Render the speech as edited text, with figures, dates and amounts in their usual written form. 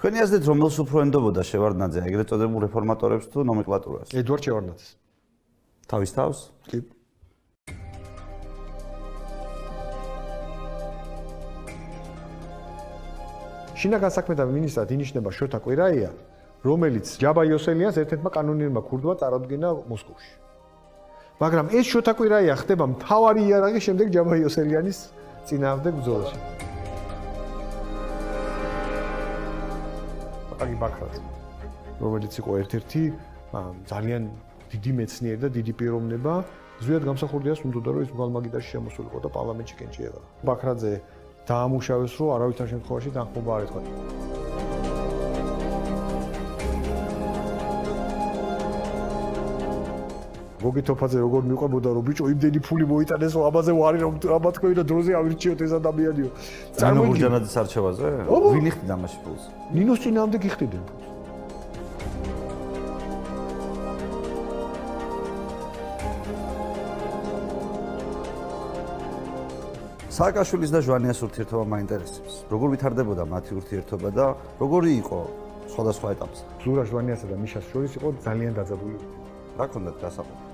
თქვენი აზრით რომელს უფრო ენდობოდა შევარდნაძე, ეგრეთ წოდებულ რეფორმატორებს თუ ნომენკლატურას? ედვარდ შევარდნაძეს. თავის თავს? კი. შინაგან საქმეთა მინისტრად ინიშნება შოთა კვირაია, რომელიც ჯაბა იოსელიანს ერთ-ერთმა კანონიერმა ქურდმა წარადგინა მოსკოვში. მაგრამ ეს შოთა კვირაია ხდება მთავარი იარაღი შემდეგ ჯაბა იოსელიანის წინააღმდეგ ბრძოლაში. აკაკი ბაქრაძე, რომელიც იყო ერთ-ერთი ძალიან დიდი მეცნიერი და დიდი პიროვნება, ზუსტად გამსახურდიას უნდოდა რომ ის მუღალმაგიდაში შემოსულიყო და პარლამენტში კენჭიერა. ბაქრაძე დაამუშავეს რომ არავითარ შემთხვევაში დახმობა არ ეთქვა. გოგი თოფაძე როგორ მიყვებოდა რომ ბიჭო იმდენი ფული მოიტანეს რომ ამაზე ვარი რომ ამა თქვენ და დროზე ავირჩიოთ ეს ადამიანიო. ნინო გურჯანაძის არჩევაზე? ვინ იხდიდა ამაში ფულს? ნინოს წინააღმდეგ იხდიდნენ ფულს. სააკაშვილის და ჟვანიას ურთიერთობა მაინტერესებს. როგორ ვითარდებოდა მათი ურთიერთობა და როგორი იყო სხვადასხვა ეტაპზე? ზურა ჟვანიასა და მიშას შორის იყო ძალიან დაძაბული. რა ქონდათ გასაყოფი?